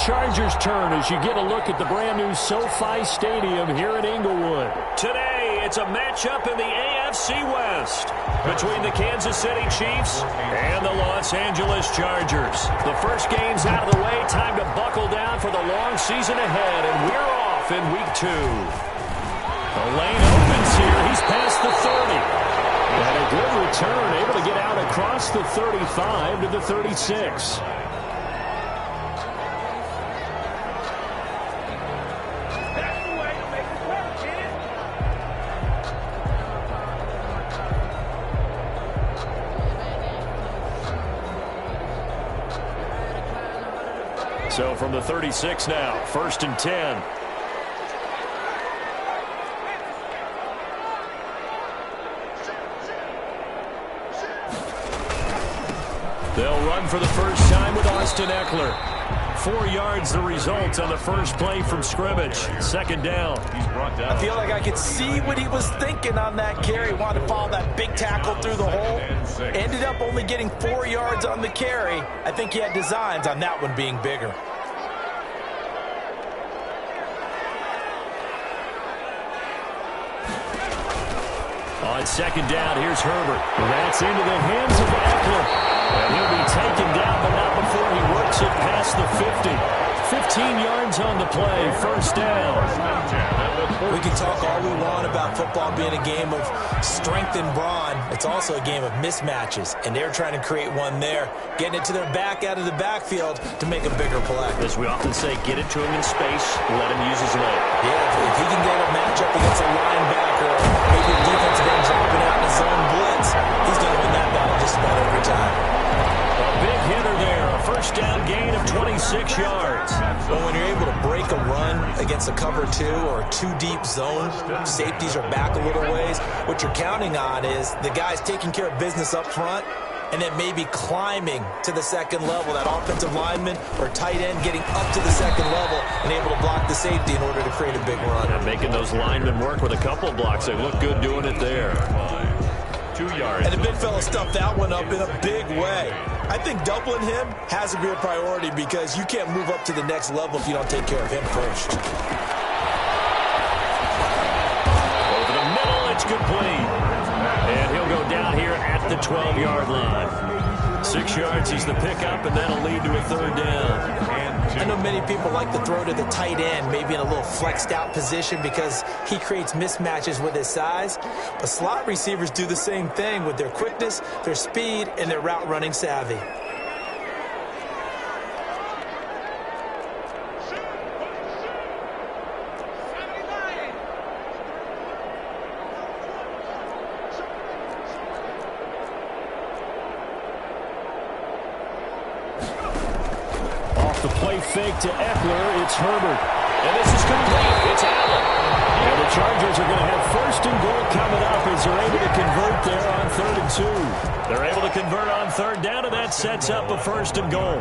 Chargers' turn as you get a look at the brand-new SoFi Stadium here in Inglewood. Today, it's a matchup in the AFC West between the Kansas City Chiefs and the Los Angeles Chargers. The first game's out of the way. Time to buckle down for the long season ahead, and we're off in Week 2. The lane opens here. He's past the 30. And a good return, able to get out across the 35 to the 36. So from the 36 now, 1st and 10. They'll run for the first time with Austin Eckler. 4 yards the result on the first play from scrimmage. 2nd down. He's brought down. I feel like I could see what he was thinking on that carry. Wanted to follow that big tackle through the hole. Ended up only getting 4 yards on the carry. I think he had designs on that one being bigger. On 2nd down, here's Herbert. That's into the hands of Eckler. And he'll be taken down, but not before he works it past the 50. 15 yards on the play, 1st down. We can talk all we want about football being a game of strength and brawn. It's also a game of mismatches, and they're trying to create one there, getting it to their back out of the backfield to make a bigger play. As we often say, get it to him in space, let him use his leg. Yeah, if he can get a matchup against a linebacker, maybe a defensive end dropping out in a zone blitz, he's going to win that battle just about every time. A big hitter there, a 1st down gain of 26 yards. Well, when you're able to break a run against a cover 2 or a 2-deep zone, safeties are back a little ways. What you're counting on is the guys taking care of business up front and then maybe climbing to the 2nd level, that offensive lineman or tight end getting up to the 2nd level and able to block the safety in order to create a big run. And making those linemen work with a couple blocks. They look good doing it there. 2 yards. And the big fella stuffed that one up in a big way. I think doubling him has to be a priority because you can't move up to the next level if you don't take care of him first. Over the middle, it's complete. And he'll go down here at the 12-yard line. 6 yards is the pickup, and that'll lead to a 3rd down. I know many people like to throw to the tight end, maybe in a little flexed out position because he creates mismatches with his size. But slot receivers do the same thing with their quickness, their speed, and their route running savvy. The play fake to Eckler. It's Herbert. And this is complete. It's Allen. And the Chargers are going to have 1st and goal coming up as they're able to convert there on 3rd and 2. They're able to convert on 3rd down, and that sets up a 1st and goal.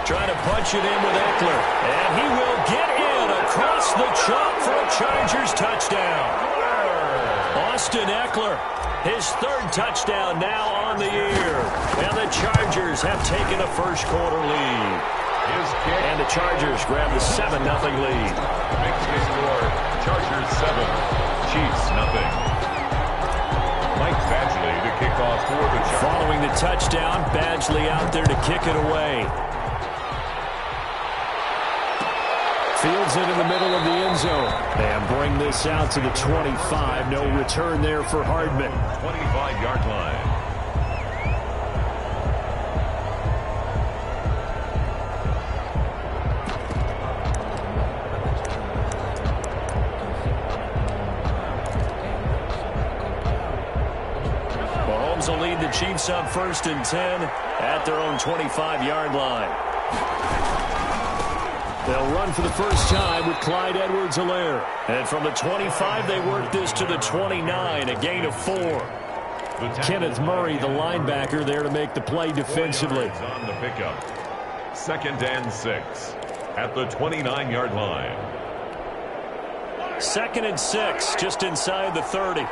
Trying to punch it in with Eckler. And he will get in across the chalk for a Chargers touchdown. Austin Eckler, his 3rd touchdown now on the year. And the Chargers have taken a first-quarter lead. And the Chargers grab the 7-0 lead. Makes the score, Chargers 7, Chiefs 0. Mike Badgley to kick off for the Chargers. Following the touchdown, Badgley out there to kick it away. Fields it in the middle of the end zone. And bring this out to the 25. No return there for Hardman. 25-yard line. Mahomes will lead the Chiefs up 1st and 10 at their own 25-yard line. They'll run for the first time with Clyde Edwards-Helaire. And from the 25, they work this to the 29, a gain of 4. Kenneth Murray, the linebacker, there to make the play defensively. On the pickup. 2nd and 6 at the 29-yard line. 2nd and 6, just inside the 30.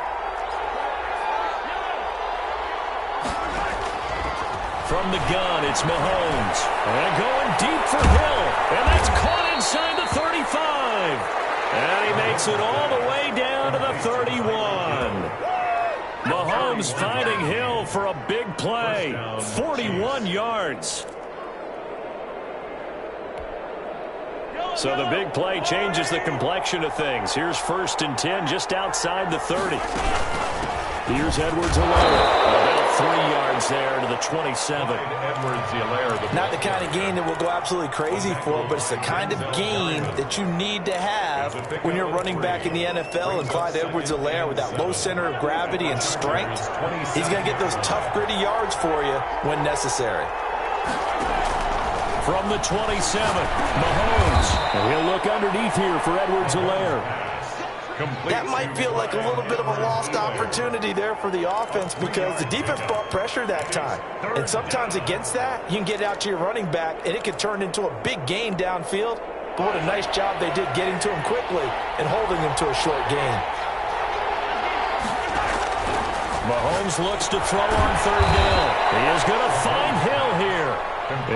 From the gun, it's Mahomes. And going deep for Hill. And that's caught inside the 35. And he makes it all the way down to the 31. Mahomes finding Hill for a big play. 41 yards. So the big play changes the complexion of things. Here's 1st and 10 just outside the 30. Here's Edwards-Helaire. About 3 yards there to the 27. Not the kind of game that we'll go absolutely crazy for, but it's the kind of game that you need to have when you're running back in the NFL. And Clyde Edwards-Helaire, with that low center of gravity and strength, he's going to get those tough, gritty yards for you when necessary. From the 27, Mahomes. And he'll look underneath here for Edwards-Helaire. That might feel like a little bit of a lost opportunity there for the offense because the defense brought pressure that time. And sometimes against that, you can get out to your running back, and it can turn into a big gain downfield. But what a nice job they did getting to him quickly and holding him to a short gain. Mahomes looks to throw on 3rd down. He is going to find Hill here.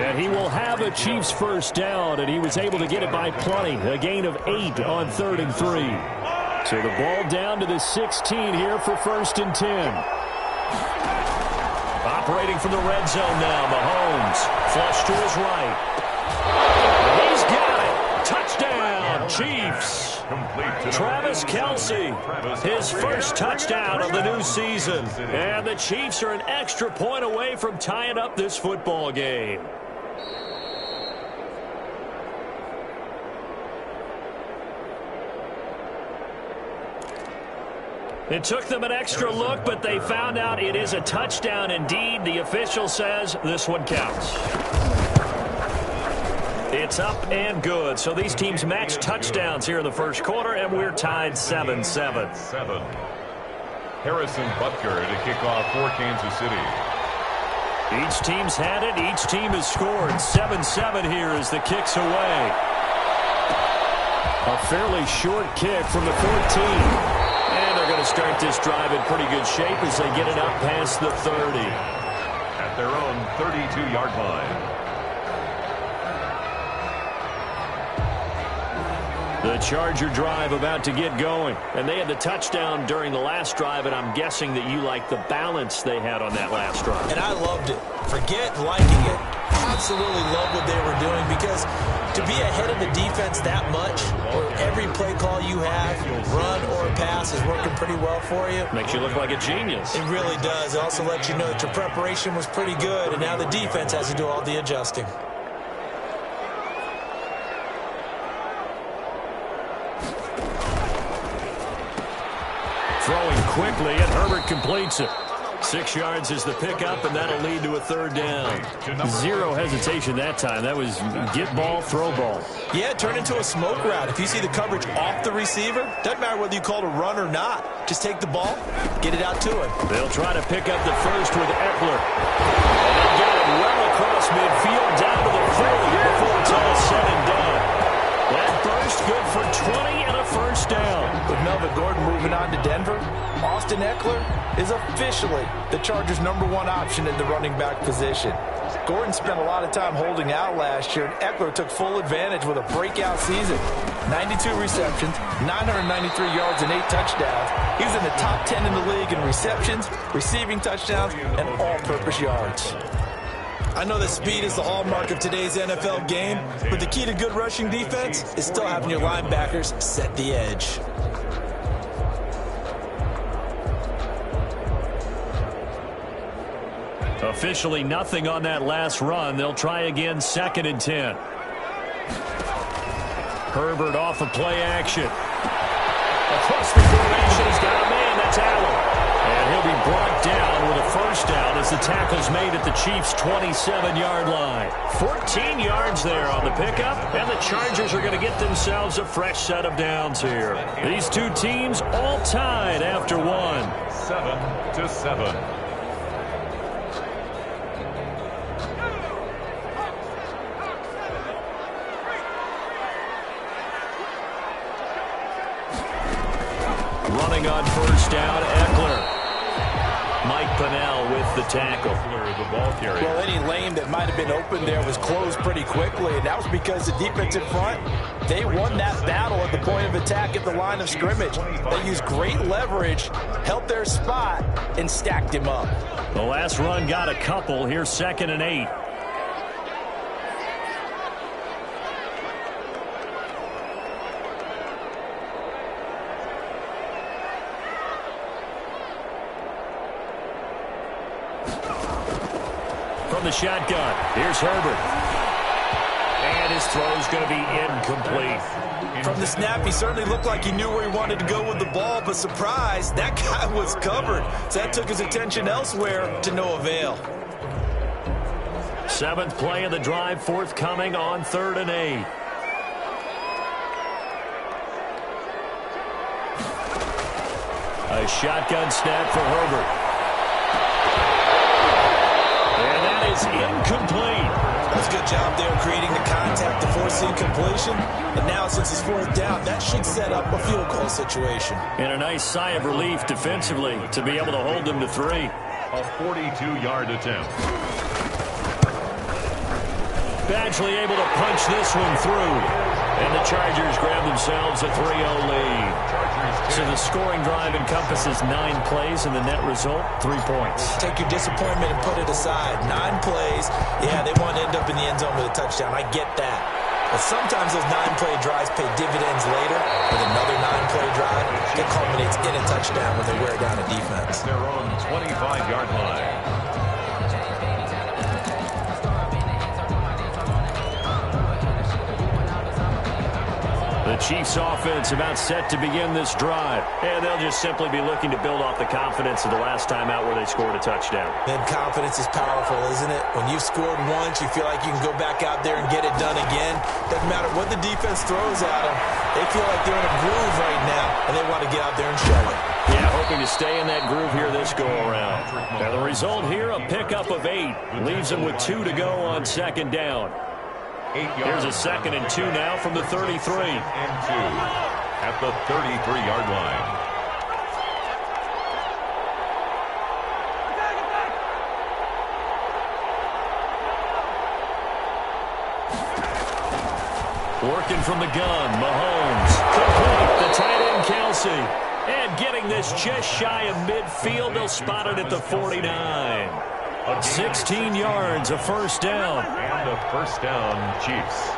And he will have a Chiefs first down, and he was able to get it by plenty. A gain of 8 on 3rd and 3. So the ball down to the 16 here for 1st and 10. Operating from the red zone now, Mahomes. Flush to his right. He's got it. Touchdown, Chiefs. Travis Kelce, his first touchdown of the new season. And the Chiefs are an extra point away from tying up this football game. It took them an extra look, but they found out it is a touchdown indeed. The official says this one counts. It's up and good. So these teams match touchdowns here in the first quarter, and we're tied 7-7. Harrison Butker to kick off for Kansas City. Each team's had it. Each team has scored. 7-7 here as the kick's away. A fairly short kick from the 14. And they're going to start this drive in pretty good shape as they get it up past the 30. At their own 32-yard line. The Charger drive about to get going. And they had the touchdown during the last drive, and I'm guessing that you like the balance they had on that last drive. And I loved it. Forget liking it. Absolutely love what they were doing because to be ahead of the defense that much, or every play call you have, run or pass, is working pretty well for you. Makes you look like a genius. It really does. It also lets you know that your preparation was pretty good, and now the defense has to do all the adjusting. Throwing quickly, and Herbert completes it. 6 yards is the pickup, and that'll lead to a 3rd down. Zero hesitation that time. That was get ball, throw ball. Yeah, turn into a smoke route. If you see the coverage off the receiver, doesn't matter whether you call it a run or not. Just take the ball, get it out to him. They'll try to pick up the first with Eckler. And they get it well across midfield down to the 40 before it's all said and done. That burst good for 20 and a first down. With Melvin Gordon moving on to Denver, Austin Eckler is officially the Chargers' #1 option in the running back position. Gordon spent a lot of time holding out last year, and Eckler took full advantage with a breakout season. 92 receptions, 993 yards, and 8 touchdowns. He was in the top 10 in the league in receptions, receiving touchdowns, and all-purpose yards. I know that speed is the hallmark of today's NFL game, but the key to good rushing defense is still having your linebackers set the edge. Officially nothing on that last run. They'll try again 2nd and 10. Herbert off of play action. Across the formation, he's got a man. That's Allen. And he'll be brought down with a first down as the tackle's made at the Chiefs' 27-yard line. 14 yards there on the pickup, and the Chargers are going to get themselves a fresh set of downs here. These two teams all tied after one. 7-7. Running on first down, Eckler. Mike Pennell with the tackle. Well, any lane that might have been open there was closed pretty quickly, and that was because the defensive front, they won that battle at the point of attack at the line of scrimmage. They used great leverage, held their spot, and stacked him up. The last run got a couple. Here's 2nd and 8. From the shotgun, here's Herbert. And his throw's going to be incomplete. From the snap, he certainly looked like he knew where he wanted to go with the ball, but surprise, that guy was covered. So that took his attention elsewhere to no avail. 7th play of the drive, forthcoming on 3rd and 8. A shotgun snap for Herbert. And that is incomplete. That's a good job there creating the contact to force the incompletion. And now since it's 4th down, that should set up a field goal situation. And a nice sigh of relief defensively to be able to hold them to 3. A 42-yard attempt. Badgley able to punch this one through. And the Chargers grab themselves a 3-0 lead. So the scoring drive encompasses 9 plays, and the net result, 3 points. Take your disappointment and put it aside. 9 plays. Yeah, they want to end up in the end zone with a touchdown. I get that. But sometimes those 9-play drives pay dividends later with another 9-play drive that culminates in a touchdown when they wear down a defense. Their own 25-yard line. The Chiefs offense about set to begin this drive. And they'll just simply be looking to build off the confidence of the last time out where they scored a touchdown. Then confidence is powerful, isn't it? When you've scored once, you feel like you can go back out there and get it done again. Doesn't matter what the defense throws at them. They feel like they're in a groove right now, and they want to get out there and show it. Yeah, hoping to stay in that groove here this go-around. Now the result here, a pickup of 8. Leaves them with 2 to go on 2nd down. Here's a 2nd and 2 now from the 33. 2 at the 33-yard line. Working from the gun, Mahomes. Complete, the tight end, Kelsey. And getting this just shy of midfield, they'll spot it at the 49. 16 yards, a 1st down. And a 1st down, Chiefs.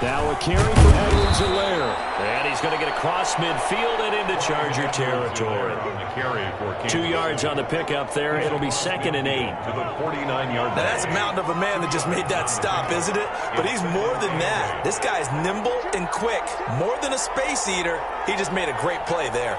Now a carry for Edwards-Helaire. And he's going to get across midfield and into Charger territory. 2 yards on the pickup there. It'll be 2nd and 8. To the 49-yard line. Now that's a mountain of a man that just made that stop, isn't it? But he's more than that. This guy's nimble and quick. More than a space eater, he just made a great play there.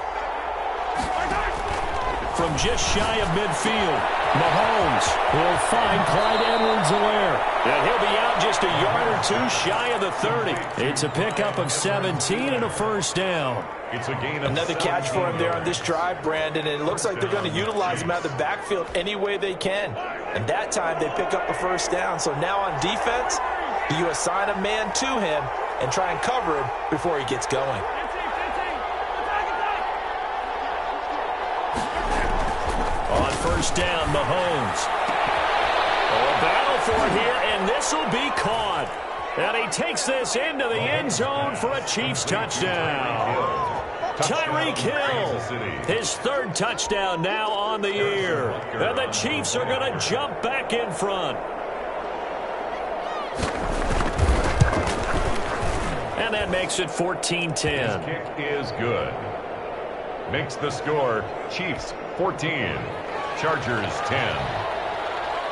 From just shy of midfield, Mahomes will find Clyde Edwards-Helaire. And he'll be out just a yard or 2 shy of the 30. It's a pickup of 17 and a 1st down. It's a gain of another catch for him there on this drive, Brandon, and it looks like they're going to utilize him out of the backfield any way they can. And that time they pick up a 1st down. So now on defense, do you assign a man to him and try and cover him before he gets going? On 1st down, Mahomes. A battle for it here, and this will be caught. And he takes this into the end zone for a Chiefs touchdown. Tyreek Hill, his 3rd touchdown now on the year. And the Chiefs are going to jump back in front. And that makes it 14-10. His kick is good. Makes the score Chiefs 14, Chargers 10.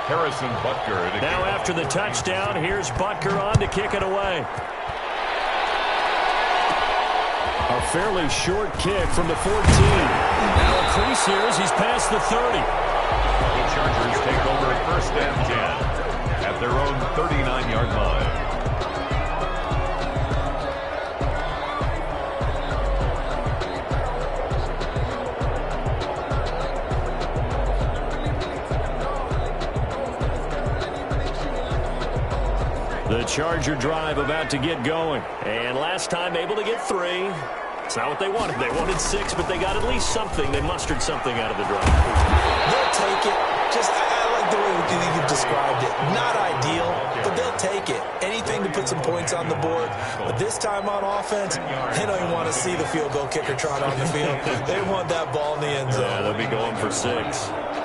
Harrison Butker. Now after the touchdown, here's Butker on to kick it away. A fairly short kick from the 14. Now a crease here as he's past the 30. The Chargers take over 1st and 10 at their own 39-yard line. The Charger drive about to get going. And last time able to get 3. It's not what they wanted. They wanted 6, but they got at least something. They mustered something out of the drive. They'll take it. I like the way you described it. Not ideal, but they'll take it. Anything to put some points on the board. But this time on offense, they don't even want to see the field goal kicker trot on the field. They want that ball in the end zone. Yeah, they'll be going for 6.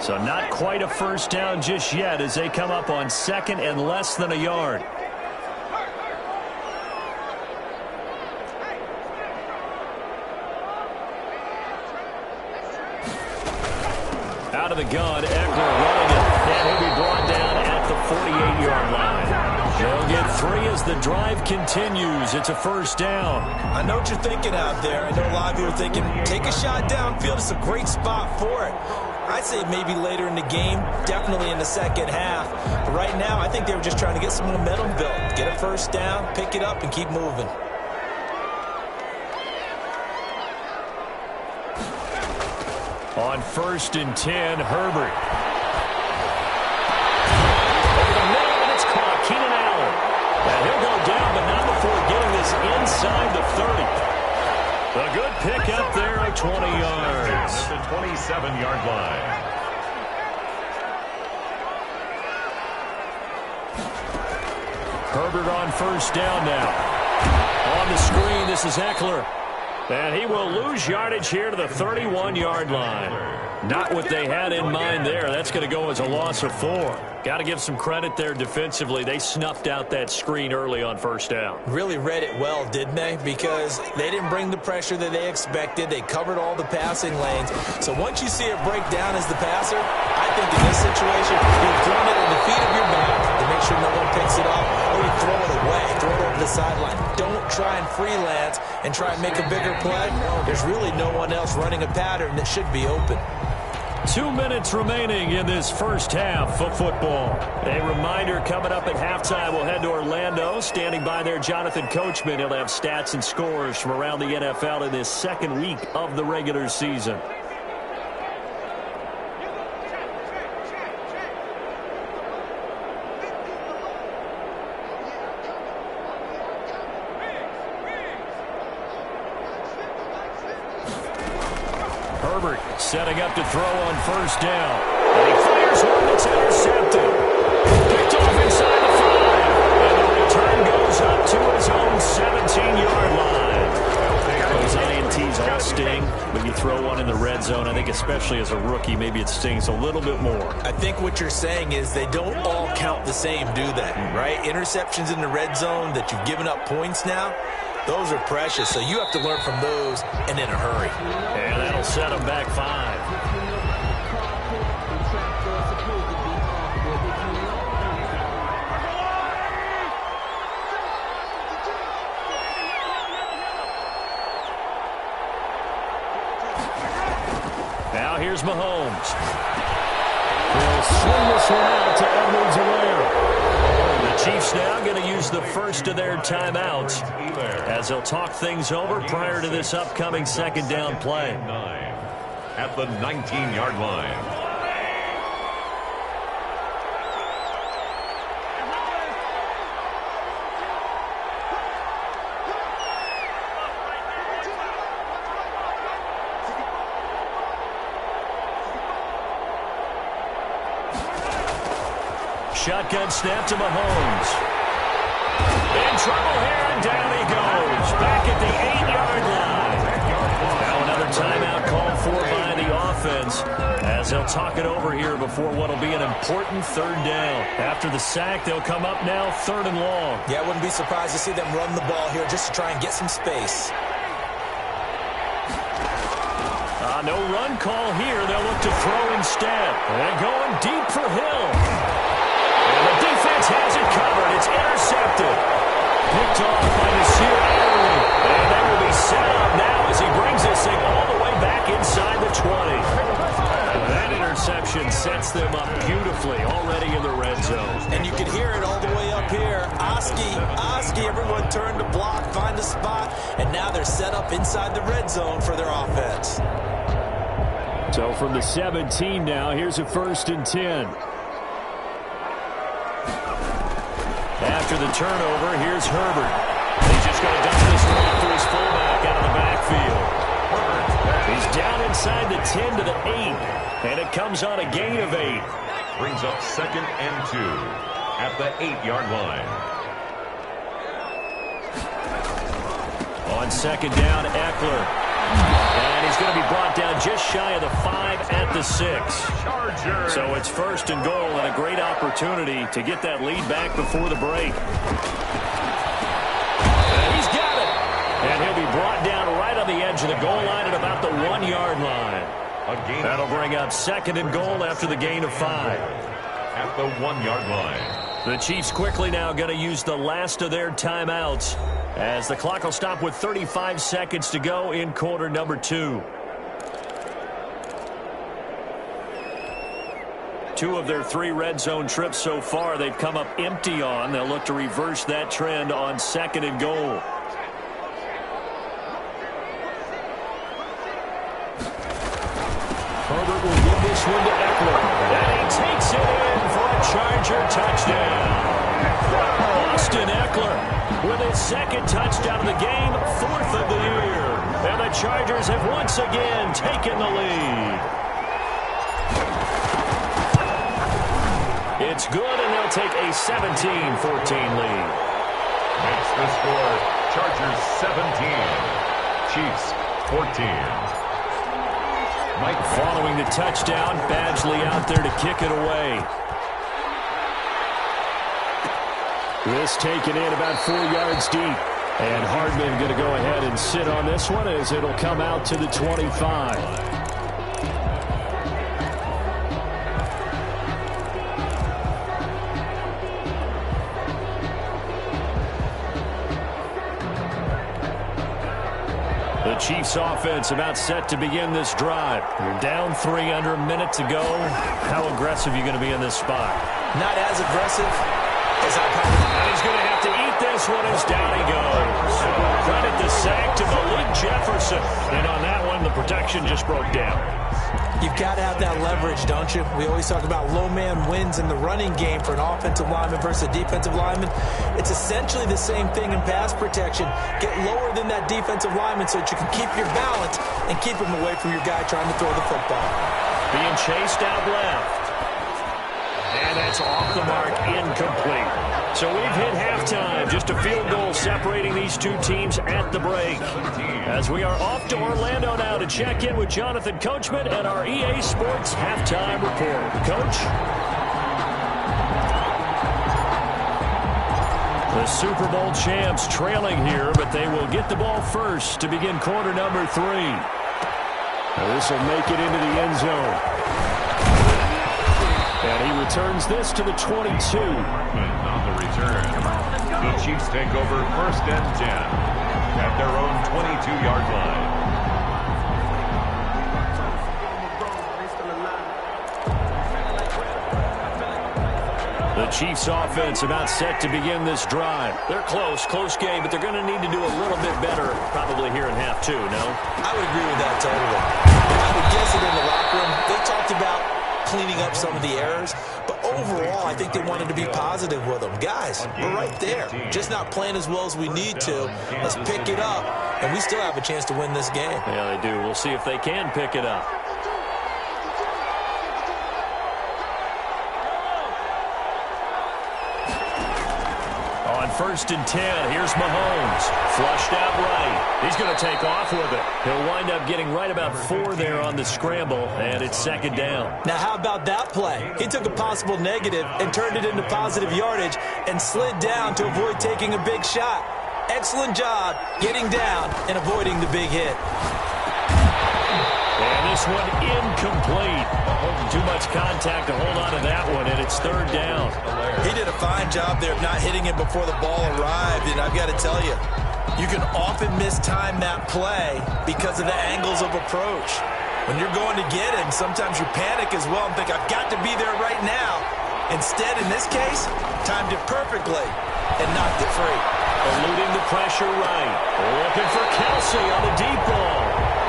So not quite a first down just yet as they come up on 2nd and less than a yard. Out of the gun, Eckler running it, and he'll be brought down at the 48-yard line. They'll get 3 as the drive continues. It's a first down. I know what you're thinking out there. I know a lot of you are thinking, take a shot downfield. It's a great spot for it. I'd say maybe later in the game, definitely in the second half. But right now, I think they were just trying to get some momentum built. Get a first down, pick it up, and keep moving. On 1st and 10, Herbert. It's caught. Keenan Allen. And he'll go down, but not before getting this inside the 30. A good pick up there of 20 yards. At the 27-yard line. Herbert on first down now. On the screen, this is Eckler. And he will lose yardage here to the 31-yard line. Not what they had in mind there. That's going to go as a loss of 4. Got to give some credit there defensively. They snuffed out that screen early on first down. Really read it well, didn't they? Because they didn't bring the pressure that they expected. They covered all the passing lanes. So once you see it break down as the passer, I think in this situation, you've thrown it in the feet of your back to make sure no one picks it up, or you throw it away, throw it over the sideline. Don't try and freelance and try and make a bigger play. There's really no one else running a pattern that should be open. 2 minutes remaining in this first half of football. A reminder, coming up at halftime, we'll head to Orlando. Standing by there, Jonathan Coachman. He'll have stats and scores from around the NFL in this second week of the regular season. Herbert setting up to throw on first down. And he fires one that's intercepted. Picked off inside the 5. And the return goes up to his own 17-yard line. Those A&Ts all sting, but you throw one in the red zone, I think especially as a rookie, maybe it stings a little bit more. I think what you're saying is they don't all count the same, do they? Right? Interceptions in the red zone that you've given up points now, those are precious, so you have to learn from those and in a hurry. And that'll set them back 5. Now here's Mahomes. He'll swing this one out to Edwards-Helaire. The Chiefs now going to use the first of their timeouts as they'll talk things over prior to this upcoming second down play. At the 19-yard line. Shotgun snap to Mahomes. In trouble here, and down he goes. Back at the 8-yard line. Now another timeout called for by the offense as they'll talk it over here before what will be an important third down. After the sack, they'll come up now 3rd and long. Yeah, I wouldn't be surprised to see them run the ball here just to try and get some space. No run call here. They'll look to throw instead. And going deep for Hill. And the defense has it covered. It's intercepted. Picked off by Nasir Adderley. And they will be set up now as he brings this thing all the way back inside the 20. That interception sets them up beautifully already in the red zone. And you can hear it all the way up here. Oski, everyone turned to block, find a spot, and now they're set up inside the red zone for their offense. So from the 17 now, here's a 1st and 10. After the turnover, here's Herbert. He's just going to dust this one off to his fullback out of the backfield. He's down inside the 10 to the 8, and it comes on a gain of 8. Brings up 2nd and 2 at the 8-yard line. On 2nd down, Eckler. And he's going to be brought down just shy of the 5 at the 6. Chargers. So it's 1st and goal, and a great opportunity to get that lead back before the break. And he's got it. And he'll be brought down right on the edge of the goal line at about the 1-yard line. That'll bring up 2nd and goal after the gain of 5. At the 1-yard line. The Chiefs quickly now going to use the last of their timeouts, as the clock will stop with 35 seconds to go in quarter number 2. 2 of their 3 red zone trips so far they've come up empty on. They'll look to reverse that trend on 2nd and goal. Herbert will give this one to Eckler. And he takes it in for a Charger touchdown. Austin Eckler with his 2nd touchdown of the game, 4th of the year. And the Chargers have once again taken the lead. It's good, and they'll take a 17-14 lead. Makes the score Chargers 17, Chiefs 14. Mike following the touchdown, Badgley out there to kick it away. This taken in about 4 yards deep. And Hardman going to go ahead and sit on this one as it'll come out to the 25. The Chiefs offense about set to begin this drive. You're down 3 under a minute to go. How aggressive are you going to be in this spot? Not as aggressive as I probably. And he's going to have to eat this one as down he goes. Credit the sack to Malik Jefferson. And on that one, the protection just broke down. You've got to have that leverage, don't you? We always talk about low man wins in the running game for an offensive lineman versus a defensive lineman. It's essentially the same thing in pass protection. Get lower than that defensive lineman so that you can keep your balance and keep him away from your guy trying to throw the football. Being chased out left. And that's off the mark, incomplete. So we've hit halftime. Just a field goal separating these two teams at the break. As we are off to Orlando now to check in with Jonathan Coachman and our EA Sports Halftime Report. Coach? The Super Bowl champs trailing here, but they will get the ball first to begin quarter number 3. This will make it into the end zone. And he returns this to the 22. And on the return, the Chiefs take over 1st and 10 at their own 22-yard line. The Chiefs offense about set to begin this drive. They're close game, but they're going to need to do a little bit better probably here in half 2, no? I would agree with that totally. I would guess it in the locker room. They talked about cleaning up some of the errors, but overall I think they wanted to be positive with them. Guys, we're right there, just not playing as well as we need to. Let's pick it up, and we still have a chance to win this game. Yeah, they do. We'll see if they can pick it up. On 1st and 10, here's Mahomes. Flushed out right. He's going to take off with it. He'll wind up getting right about 4 there on the scramble, and it's 2nd down. Now, how about that play? He took a possible negative and turned it into positive yardage and slid down to avoid taking a big shot. Excellent job getting down and avoiding the big hit. And this one incomplete. Too much contact to hold on to that one, and it's 3rd down. He did a fine job there of not hitting it before the ball arrived, and I've got to tell you, you can often mistime that play because of the angles of approach. When you're going to get him, sometimes you panic as well and think, I've got to be there right now. Instead, in this case, timed it perfectly and knocked it free. Eluding the pressure right. Looking for Kelsey on the deep ball.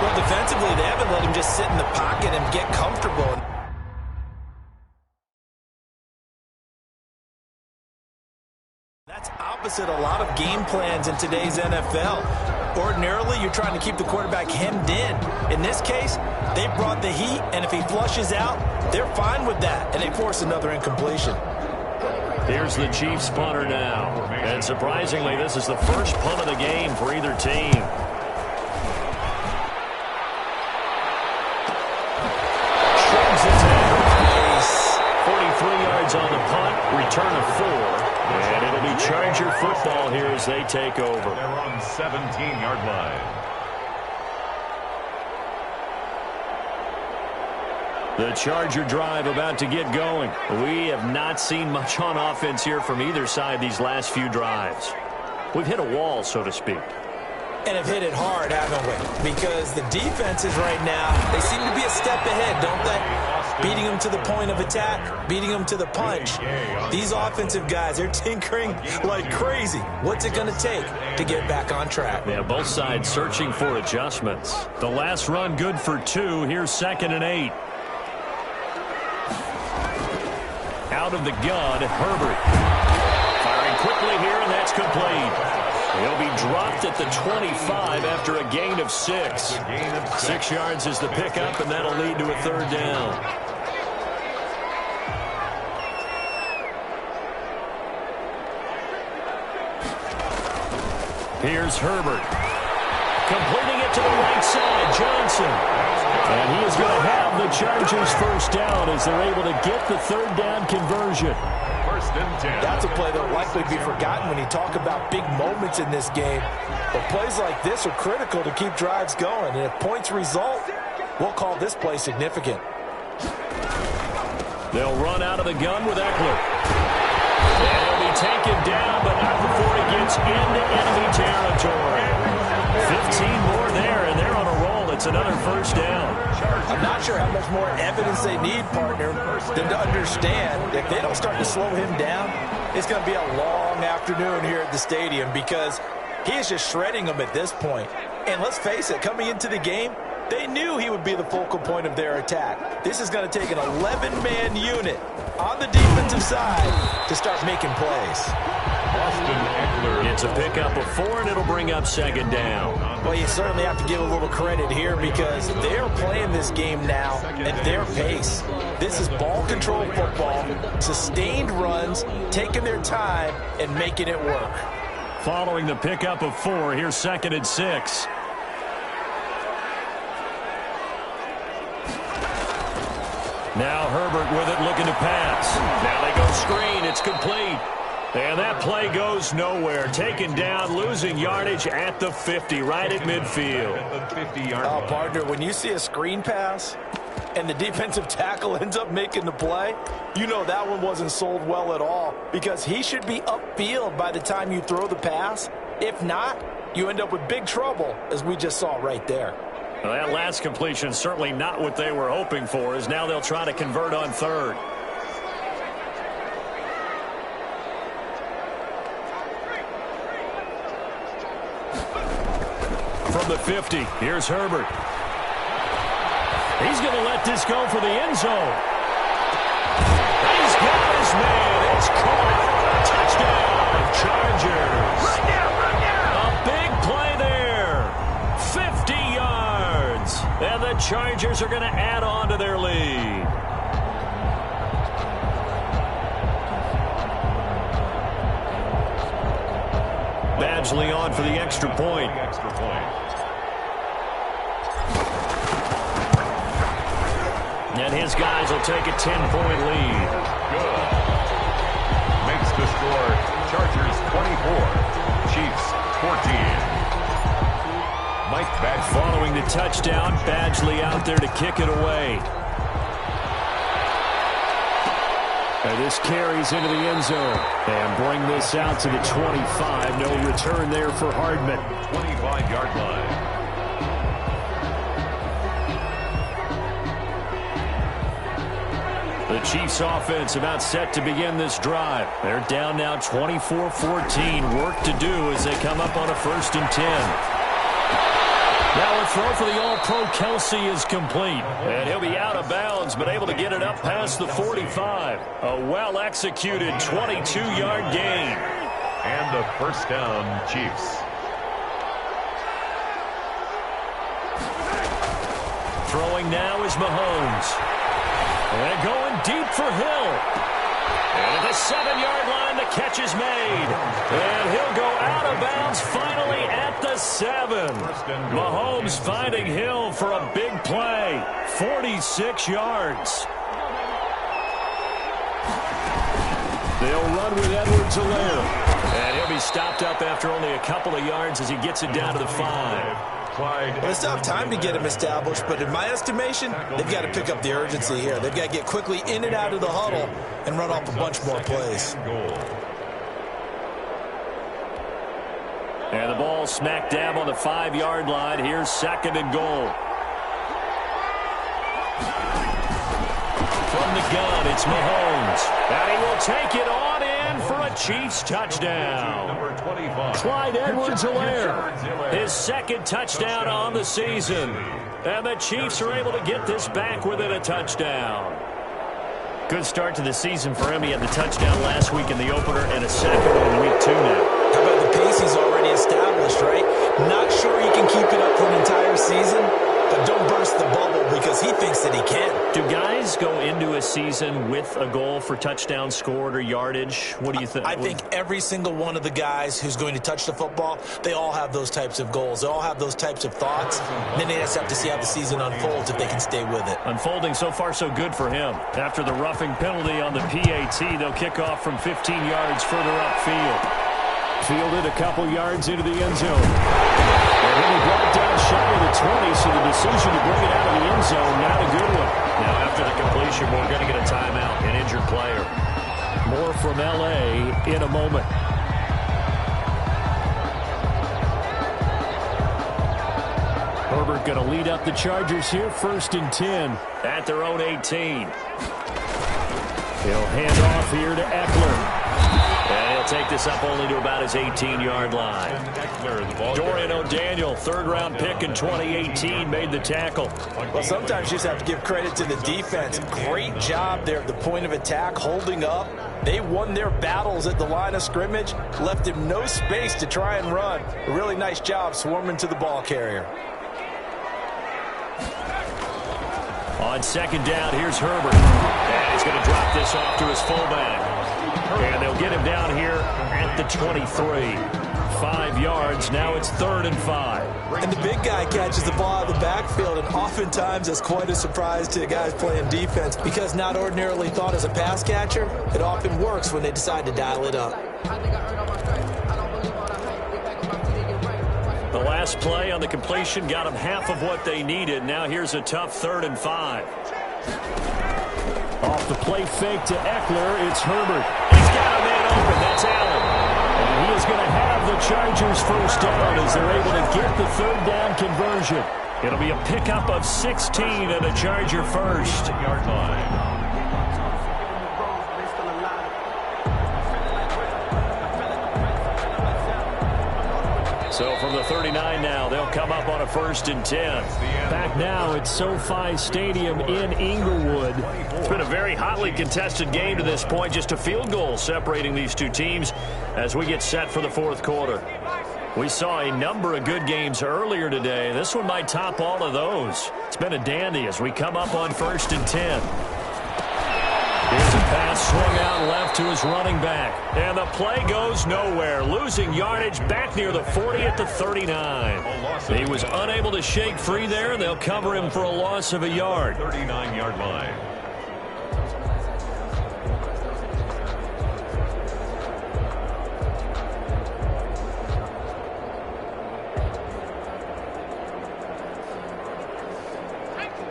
Well, defensively, they haven't let him just sit in the pocket and get comfortable. That's opposite a lot of game plans in today's NFL. Ordinarily, you're trying to keep the quarterback hemmed in. In this case, they brought the heat, and if he flushes out, they're fine with that, and they force another incompletion. Here's the Chiefs punter now. And surprisingly, this is the first punt of the game for either team. Shrugs it down. 43 yards on the punt, return of 4. And it'll be Charger football here as they take over. They're on 17-yard line. The Charger drive about to get going. We have not seen much on offense here from either side these last few drives. We've hit a wall, so to speak. And have hit it hard, haven't we? Because the defenses right now, they seem to be a step ahead, don't they? Beating them to the point of attack, beating them to the punch. These offensive guys, they're tinkering like crazy. What's it going to take to get back on track? Yeah, both sides searching for adjustments. The last run good for 2. Here's 2nd and 8. Out of the gun, Herbert. Firing quickly here, and that's complete. He'll be dropped at the 25 after a gain of 6. 6 yards is the pickup, and that'll lead to a 3rd down. Here's Herbert. Completing it to the right side, Johnson. And he is going to have the Chargers first down as they're able to get the 3rd down conversion. First and 10. That's a play that will likely be forgotten when you talk about big moments in this game. But plays like this are critical to keep drives going. And if points result, we'll call this play significant. They'll run out of the gun with Eckler. And he'll be taken down, but not before he gets into enemy territory. 15 more there, and they're on a roll. It's another first down. I'm not sure how much more evidence they need, partner, than to understand if they don't start to slow him down, it's going to be a long afternoon here at the stadium because he is just shredding them at this point. And let's face it, coming into the game, they knew he would be the focal point of their attack. This is going to take an 11-man unit on the defensive side to start making plays. It's a pickup of 4, and it'll bring up 2nd down. Well, you certainly have to give a little credit here because they're playing this game now at their pace. This is ball control football, sustained runs, taking their time, and making it work. Following the pickup of 4, here's 2nd and 6. Now Herbert with it, looking to pass. Now they go screen. It's complete. And that play goes nowhere. Taken down, losing yardage at the 50, right at midfield. Oh, partner, when you see a screen pass and the defensive tackle ends up making the play, you know that one wasn't sold well at all because he should be upfield by the time you throw the pass. If not, you end up with big trouble, as we just saw right there. Well, that last completion certainly not what they were hoping for, as now they'll try to convert on 3rd. From the 50, here's Herbert. He's going to let this go for the end zone. He's got his man. It's caught. Touchdown, Chargers. Run down. A big play there. 50 yards. And the Chargers are going to add on to their lead. Badgley on for the extra point. And his guys will take a 10-point lead. Good. Makes the score Chargers 24, Chiefs 14. Mike Badgley. Following the touchdown, Badgley out there to kick it away. And this carries into the end zone. And bring this out to the 25. No return there for Hardman. 25-yard line. The Chiefs offense about set to begin this drive. They're down now 24-14. Work to do as they come up on a 1st and 10. Now a throw for the All-Pro Kelsey is complete. And he'll be out of bounds, but able to get it up past the 45. A well-executed 22-yard gain. And the first down, Chiefs. Throwing now is Mahomes. And going deep for Hill. And at the 7-yard line, the catch is made. And he'll go out of bounds finally at the 7. Mahomes finding Hill for a big play. 46 yards. They'll run with Edwards-Helaire. And he'll be stopped up after only a couple of yards as he gets it down to the 5. Well, it's not time to get him established, but in my estimation, they've got to pick up the urgency here. They've got to get quickly in and out of the huddle and run off a bunch more plays. And the ball smack dab on the 5-yard line. Here's 2nd and goal. From the gun, it's Mahomes. And he will take it on in for a Chiefs touchdown. Clyde Edwards-Helaire, his 2nd touchdown on the season. And the Chiefs are able to get this back within a touchdown. Good start to the season for him. He had the touchdown last week in the opener and a 2nd one in week 2 now. How about the pace he's already established, right? Not sure he can keep it up for an entire season, but don't burst the bubble because he thinks that he can. Do guys go into a season with a goal for touchdown scored or yardage? What do you think? I think every single one of the guys who's going to touch the football, they all have those types of goals. They all have those types of thoughts. And then they just have to see how the season unfolds if they can stay with it. Unfolding so far so good for him. After the roughing penalty on the PAT, they'll kick off from 15 yards further upfield. Fielded a couple yards into the end zone. And then he brought down shy of the 20, so the decision to bring it out of the end zone, not a good one. Now after the completion, we're going to get a timeout, an injured player. More from L.A. in a moment. Herbert going to lead up the Chargers here, 1st and 10 at their own 18. He'll hand off here to Eckler. And he'll take this up only to about his 18-yard line. Dorian O'Daniel, 3rd-round pick in 2018, made the tackle. Well, sometimes you just have to give credit to the defense. Great job there at the point of attack, holding up. They won their battles at the line of scrimmage, left him no space to try and run. A really nice job swarming to the ball carrier. On 2nd down, here's Herbert. And he's going to drop this off to his fullback. And they'll get him down here at the 23. 5 yards. Now it's 3rd and 5. And the big guy catches the ball out of the backfield, and oftentimes that's quite a surprise to the guys playing defense because not ordinarily thought as a pass catcher, it often works when they decide to dial it up. The last play on the completion got them half of what they needed. Now here's a tough 3rd and 5. Off the play fake to Eckler, it's Herbert. He's got a man open. That's Allen. And he is going to have the Chargers 1st down as they're able to get the 3rd down conversion. It'll be a pickup of 16 and a Charger 1st. Yard line. So from the 39 now, they'll come up on a 1st and 10. Back now at SoFi Stadium in Inglewood. It's been a very hotly contested game to this point. Just a field goal separating these two teams as we get set for the 4th quarter. We saw a number of good games earlier today. This one might top all of those. It's been a dandy as we come up on 1st and 10. Here's a pass swung out left to his running back. And the play goes nowhere. Losing yardage back near the 40 at the 39. He was unable to shake free there. They'll cover him for a loss of a yard. 39-yard line.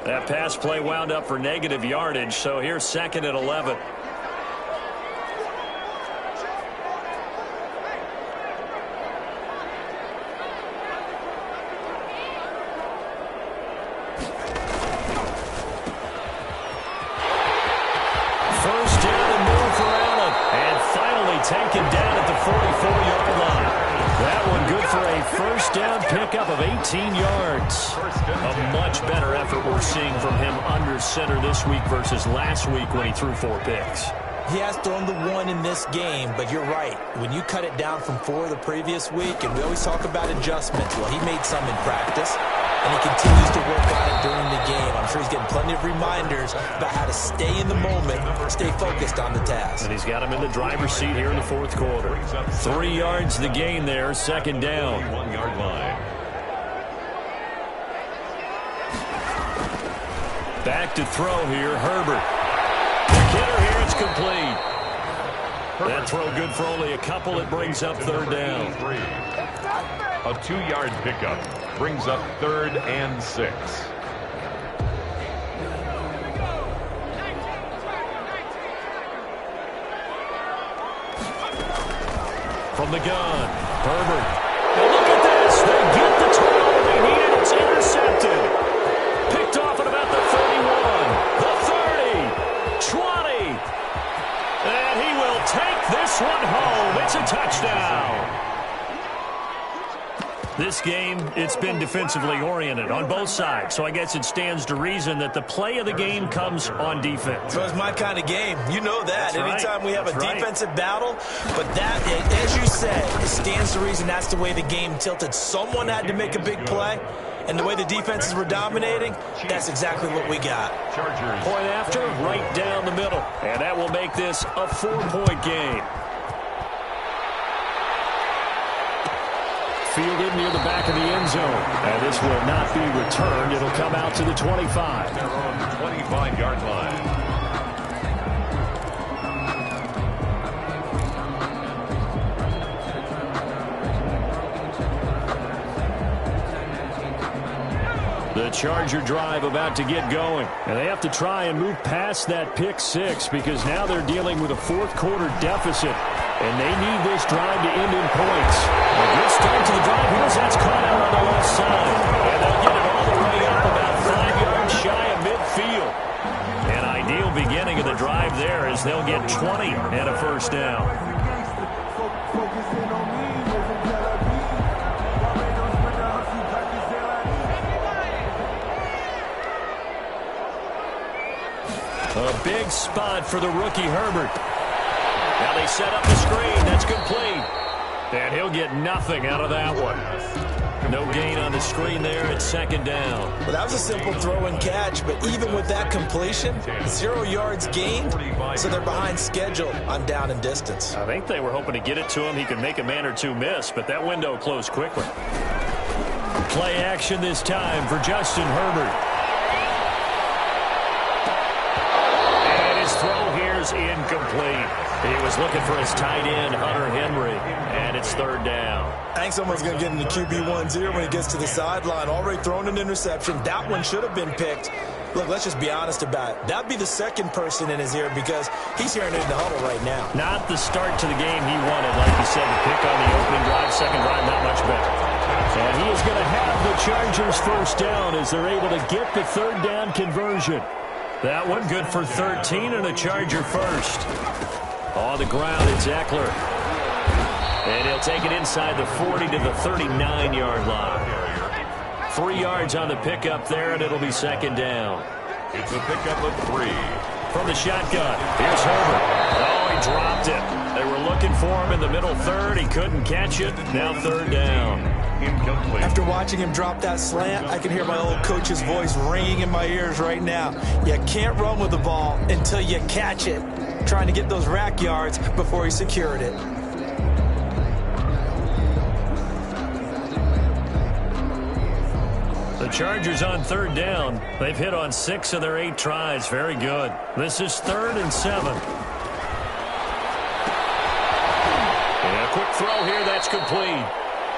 That pass play wound up for negative yardage, so here's 2nd and 11. First down and more for Allen, and finally taken down at the 44-yard line. That one good for a 1st down pickup of 18 yards. A much better effort we're seeing from him under center this week versus last week when he threw 4 picks. He has thrown the 1 in this game, but you're right. When you cut it down from 4 the previous week, and we always talk about adjustments, well, he made some in practice. and he continues to work on it during the game. I'm sure he's getting plenty of reminders about how to stay in the moment, stay focused on the task. And he's got him in the driver's seat here in the fourth quarter. 3 yards the gain there, second down. 1-yard line. Back to throw here, Herbert. The kidder here, it's complete. That throw good for only a couple. It brings up third down. A 2-yard pickup brings up 3rd and 6. From the gun, Herbert. And look at this. They get the turnover they needed. It's intercepted. Picked off at about the 31, the 30, 20. And he will take this one home. It's a touchdown. This game, it's been defensively oriented on both sides, so I guess it stands to reason that the play of the game comes on defense. So it's my kind of game. You know that. That's Anytime right. we have That's a right. defensive battle, but that, as you said, it stands to reason that's the way the game tilted. Someone had to make a big play, and the way the defenses were dominating, that's exactly what we got. Chargers. Point after, right down the middle. And that will make this a 4-point game. Fielded near the back of the end zone. And this will not be returned. It'll come out to the 25. Their own 25-yard line. The Charger drive about to get going. And they have to try and move past that pick six because now they're dealing with a fourth quarter deficit. And they need this drive to end in points. A good start to the drive here as that's caught out on the left side. And they'll get it all the way up about 5 yards shy of midfield. An ideal beginning of the drive there as they'll get 20 and a first down. A big spot for the rookie Herbert. Now they set up the screen. That's complete. And he'll get nothing out of that one. No gain on the screen there at second down. Well, that was a simple throw and catch, but even with that completion, 0 yards gained, so they're behind schedule on down and distance. I think they were hoping to get it to him. He could make a man or two miss, but that window closed quickly. Play action this time for Justin Herbert. Throw here's incomplete. He was looking for his tight end, Hunter Henry, and it's third down. I think someone's going to get into QB1-0 when he gets to the sideline. Already thrown an interception. That one should have been picked. Look, let's just be honest about it. That'd be the second person in his ear because he's hearing it in the huddle right now. Not the start to the game he wanted. Like you said, the pick on the opening drive, second drive, not much better. And he is going to have the Chargers first down as they're able to get the third down conversion. That one good for 13 and a Charger first. On the ground, it's Eckler. And he'll take it inside the 40 to the 39-yard line. 3 yards on the pickup there, and it'll be second down. It's a pickup of 3. From the shotgun, here's Herbert. Oh, he dropped it. They were looking for him in the middle third. He couldn't catch it. Now third down. Incomplete. After watching him drop that slant, I can hear my old coach's voice ringing in my ears right now. You can't run with the ball until you catch it. Trying to get those rack yards before he secured it. The Chargers on third down. They've hit on 6 of their 8 tries. Very good. This is 3rd and 7. And a quick throw here. That's complete.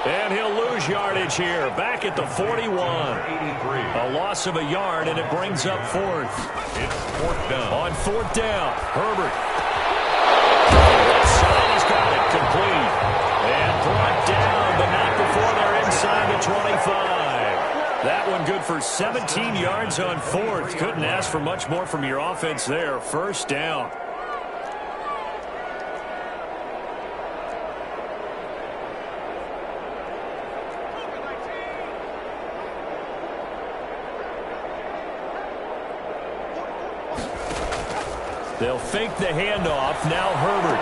And he'll lose yardage here. Back at the 41. 83. A loss of a yard, and it brings up 4th. It's 4th down. On 4th down, Herbert. Left side, he's got it. Complete. And brought down, but not before they're inside the 25. That one good for 17 yards on 4th. Couldn't ask for much more from your offense there. First down. They'll fake the handoff. Now Herbert.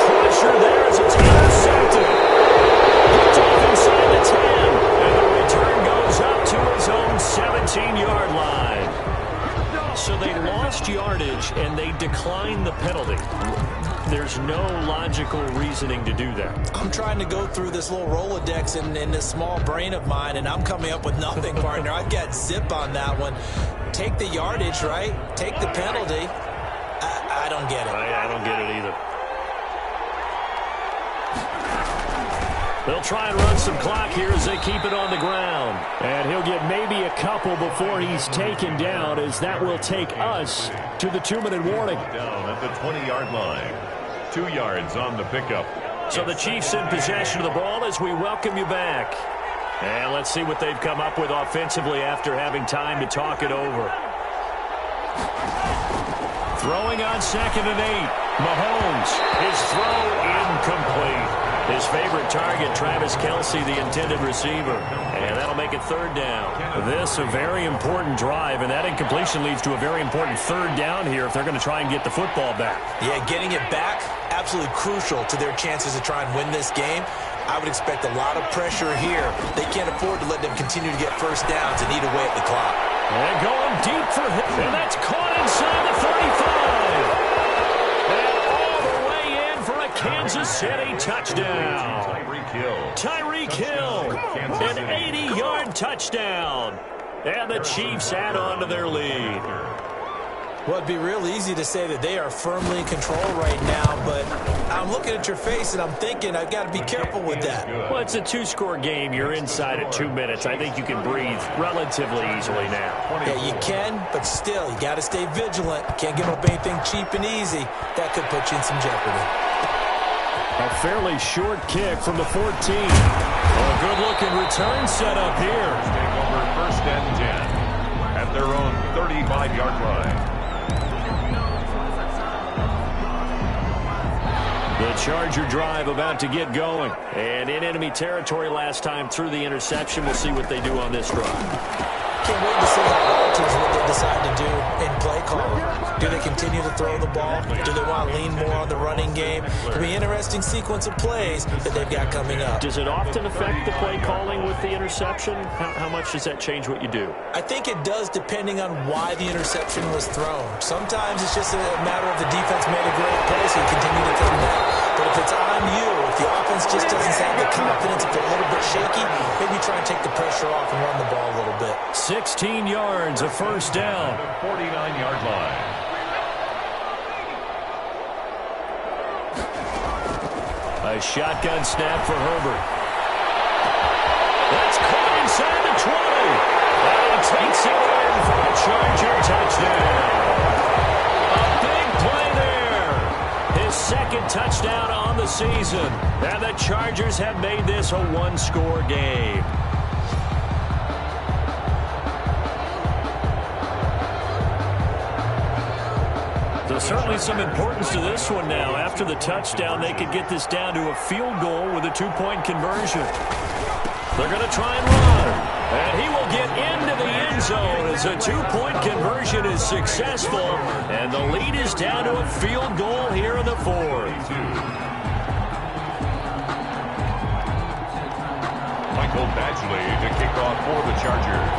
Crusher there as it's intercepted. Gets off inside the 10. And the return goes his own 17-yard line. So they lost yardage, and they declined the penalty. There's no logical reasoning to do that. I'm trying to go through this little Rolodex in this small brain of mine, and I'm coming up with nothing, partner. I've got zip on that one. Take the yardage, right? Take the penalty. I don't get it. I don't get it either. They'll try and run some clock here as they keep it on the ground. And he'll get maybe a couple before he's taken down, as that will take us to the 2-minute warning. Down at the 20-yard line. 2 yards on the pickup. So the Chiefs in possession of the ball as we welcome you back. And let's see what they've come up with offensively after having time to talk it over. Throwing on 2nd and 8. Mahomes, his throw incomplete. His favorite target, Travis Kelce, the intended receiver. And that'll make it 3rd down. This a very important drive, and that incompletion leads to a very important 3rd down here if they're going to try and get the football back. Yeah, getting it back, absolutely crucial to their chances to try and win this game. I would expect a lot of pressure here. They can't afford to let them continue to get 1st downs and eat away at the clock. And going deep for him, and that's caught inside the 35. Kansas City touchdown. Tyreek Hill, an 80-yard touchdown. And the Chiefs add on to their lead. Well, it'd be real easy to say that they are firmly in control right now, but I'm looking at your face and I'm thinking I've got to be careful with that. Well, it's a 2-score game. You're inside at 2 minutes. I think you can breathe relatively easily now. Yeah, you can, but still, you got to stay vigilant. Can't give up anything cheap and easy. That could put you in some jeopardy. A fairly short kick from the 14. A good-looking return set up here. Take over 1st and 10 at their own 35-yard line. The Charger drive about to get going. And in enemy territory last time through the interception. We'll see what they do on this drive. Can't wait to see how alters what they decide to do in play calling. Do they continue to throw the ball? Do they want to lean more on the running game? It'll be an interesting sequence of plays that they've got coming up. Does it often affect the play calling with the interception? How much does that change what you do? I think it does, depending on why the interception was thrown. Sometimes it's just a matter of the defense made a great play, so you continue to come back. But if it's on you, if the offense just doesn't have the confidence, if they're a little bit shaky, maybe try and take the pressure off and run the ball a little bit. 16 yards, a 1st down. 49-yard line. A shotgun snap for Herbert. That's caught inside the 20. And he takes it in for a Charger touchdown. A big play there. His 2nd touchdown on the season. And the Chargers have made this a 1-score game. There's certainly some importance to this one now. After the touchdown, they could get this down to a field goal with a 2-point conversion. They're going to try and run. And he will get into the end zone as a 2-point conversion is successful. And the lead is down to a field goal here in the 4th. Michael Badgley to kick off for the Chargers.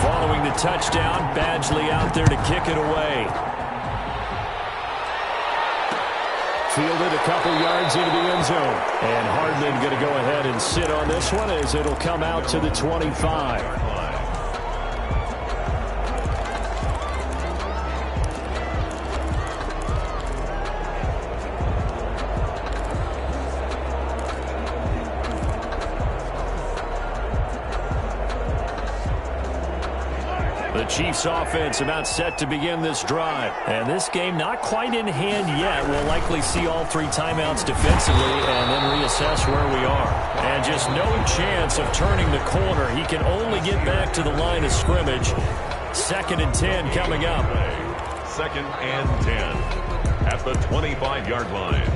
Following the touchdown, Badgley out there to kick it away. Fielded a couple yards into the end zone. And Hardman going to go ahead and sit on this one as it'll come out to the 25. The Chiefs offense about set to begin this drive. And this game not quite in hand yet. We'll likely see all 3 timeouts defensively and then reassess where we are. And just no chance of turning the corner. He can only get back to the line of scrimmage. 2nd and 10 coming up. 2nd and 10 at the 25-yard line.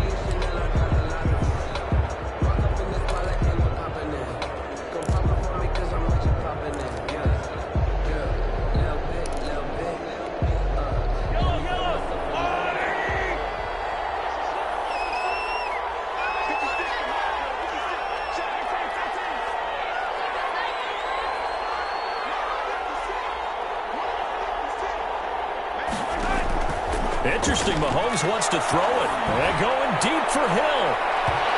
Interesting, Mahomes wants to throw it. And going deep for Hill.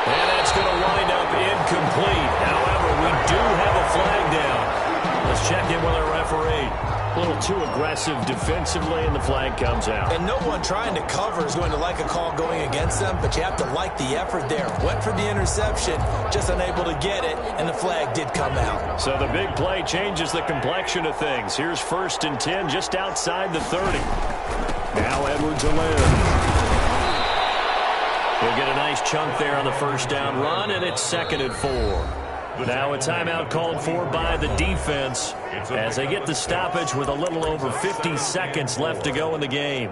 And that's going to wind up incomplete. However, we do have a flag down. Let's check in with our referee. A little too aggressive defensively, and the flag comes out. And no one trying to cover is going to like a call going against them, but you have to like the effort there. Went for the interception, just unable to get it, and the flag did come out. So the big play changes the complexion of things. Here's 1st and 10 just outside the 30. Now Edwards-Helaire. He'll get a nice chunk there on the first down run, and it's 2nd and 4. Now a timeout called for by the defense as they get the stoppage with a little over 50 seconds left to go in the game.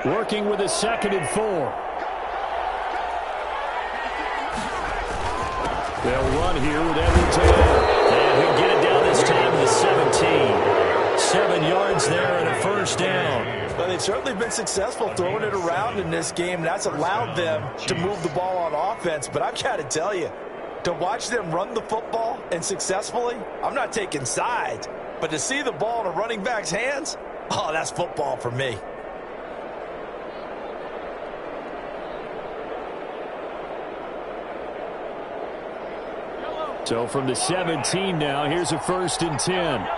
Working with a 2nd and 4. They'll run here with Edwards-Helaire. And he'll get it down this time to the 17. 7 yards there and a first down. Well, they've certainly been successful throwing it around in this game. That's allowed them to move the ball on offense. But I've got to tell you, to watch them run the football and successfully, I'm not taking sides. But to see the ball in a running back's hands, oh, that's football for me. So from the 17 now, here's a 1st and 10.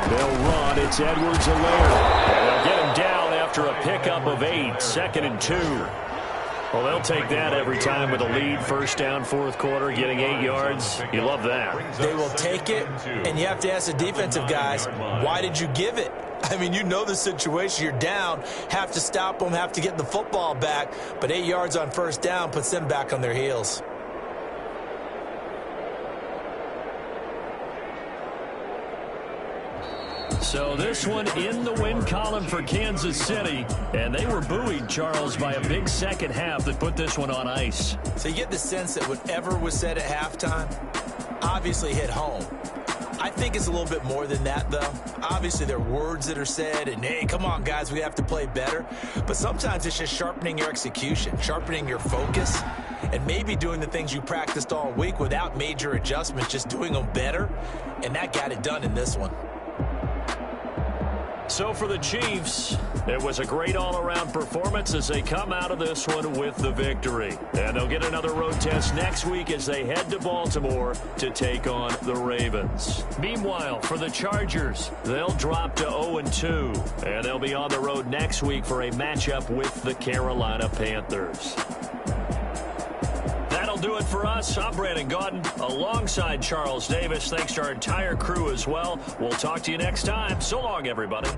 They'll run. It's Edwards-Helaire. And they'll get him down after a pickup of 8. 2nd and 2. Well, they'll take that every time with a lead. First down, 4th quarter, getting 8 yards. You love that. They will take it, and you have to ask the defensive guys, why did you give it? I mean, you know the situation. You're down, have to stop them, have to get the football back. But 8 yards on first down puts them back on their heels. So this one in the win column for Kansas City. And they were buoyed, Charles, by a big second half that put this one on ice. So you get the sense that whatever was said at halftime obviously hit home. I think it's a little bit more than that, though. Obviously, there are words that are said, and, hey, come on, guys, we have to play better. But sometimes it's just sharpening your execution, sharpening your focus, and maybe doing the things you practiced all week without major adjustments, just doing them better. And that got it done in this one. So for the Chiefs, it was a great all-around performance as they come out of this one with the victory. And they'll get another road test next week as they head to Baltimore to take on the Ravens. Meanwhile, for the Chargers, they'll drop to 0-2. And they'll be on the road next week for a matchup with the Carolina Panthers. That'll do it for us. I'm Brandon Gaudin alongside Charles Davis. Thanks to our entire crew as well. We'll talk to you next time. So long, everybody.